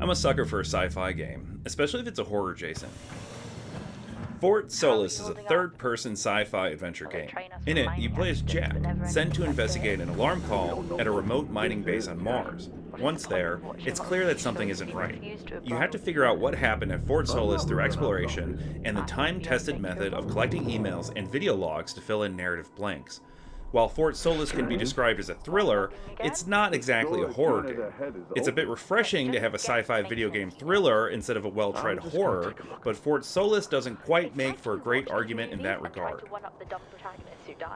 I'm a sucker for a sci-fi game, especially if it's a horror adjacent. Fort Solis is a third-person sci-fi adventure game. In it, you play as Jack, sent to investigate an alarm call at a remote mining base on Mars. Once there, it's clear that something isn't right. You have to figure out what happened at Fort Solis through exploration and the time-tested method of collecting emails and video logs to fill in narrative blanks. While Fort Solis can be described as a thriller, it's not exactly a horror game. It's a bit refreshing to have a sci-fi video game thriller instead of a well-tried horror, but Fort Solis doesn't quite make for a great argument in that regard.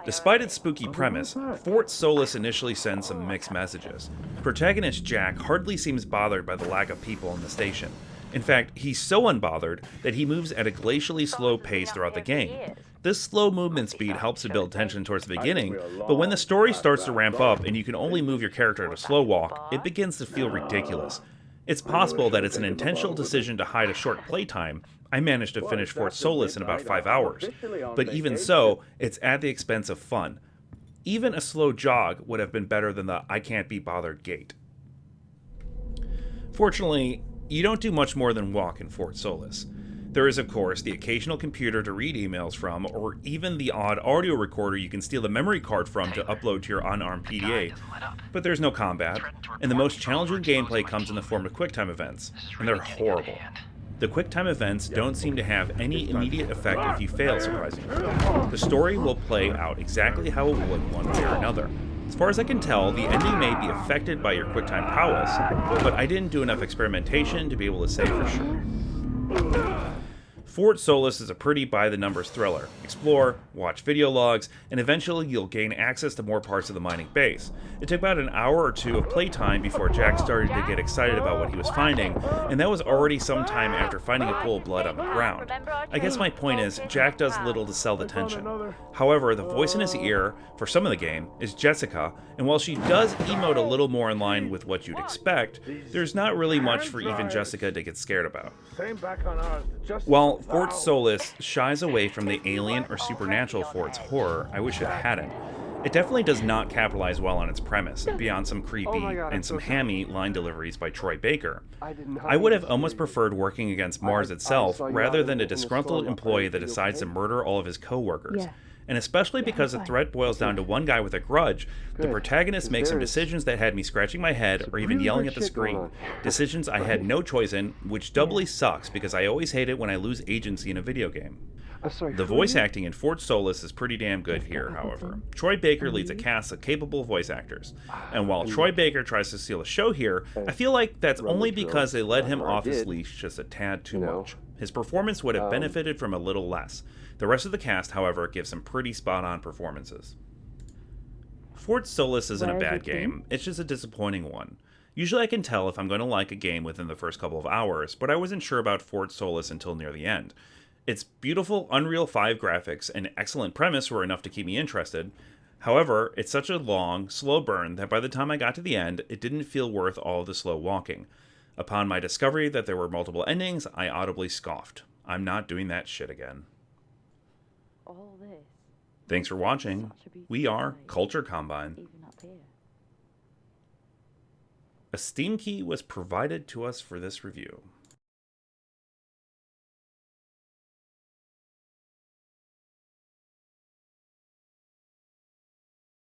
Despite its spooky premise, Fort Solis initially sends some mixed messages. Protagonist Jack hardly seems bothered by the lack of people in the station. In fact, he's so unbothered that he moves at a glacially slow pace throughout the game. This slow movement speed helps to build tension towards the beginning, but when the story starts to ramp up and you can only move your character at a slow walk, it begins to feel ridiculous. It's possible that it's an intentional decision to hide a short playtime. I managed to finish Fort Solis in about 5 hours, but even so, it's at the expense of fun. Even a slow jog would have been better than the I can't be bothered gait. Fortunately, you don't do much more than walk in Fort Solis. There is, of course, the occasional computer to read emails from, or even the odd audio recorder you can steal the memory card from to upload to your unarmed PDA. But there's no combat, and the most challenging gameplay comes in the form of QuickTime events, and they're horrible. The QuickTime events don't seem to have any immediate effect if you fail, surprisingly. The story will play out exactly how it would one way or another. As far as I can tell, the ending may be affected by your QuickTime prowess, but I didn't do enough experimentation to be able to say for sure. Fort Solis is a pretty by-the-numbers thriller. Explore, watch video logs, and eventually you'll gain access to more parts of the mining base. It took about an hour or two of playtime before Jack started to get excited about what he was finding, and that was already some time after finding a pool of blood on the ground. I guess my point is, Jack does little to sell the tension. However, the voice in his ear, for some of the game, is Jessica, and while she does emote a little more in line with what you'd expect, there's not really much for even Jessica to get scared about. While Fort Solis shies away from the alien or supernatural for its horror, I wish it hadn't. It definitely does not capitalize well on its premise, beyond some creepy and some hammy line deliveries by Troy Baker. I would have almost preferred working against Mars itself rather than a disgruntled employee that decides to murder all of his co-workers. And especially because the threat boils down to one guy with a grudge, the protagonist makes some decisions that had me scratching my head or even yelling at the screen. Decisions I had no choice in, which doubly sucks because I always hate it when I lose agency in a video game. The voice acting in Fort Solis is pretty damn good here, however. Troy Baker leads a cast of capable voice actors. And while Troy Baker tries to steal the show here, I feel like that's only because they let him off his leash just a tad too much. His performance would have benefited from a little less. The rest of the cast, however, gives some pretty spot-on performances. Fort Solis isn't a bad game, it's just a disappointing one. Usually I can tell if I'm going to like a game within the first couple of hours, but I wasn't sure about Fort Solis until near the end. Its beautiful Unreal 5 graphics and excellent premise were enough to keep me interested. However, it's such a long, slow burn that by the time I got to the end, it didn't feel worth all of the slow walking. Upon my discovery that there were multiple endings, I audibly scoffed. I'm not doing that shit again. Thanks for watching. We are Culture Combine. A Steam key was provided to us for this review.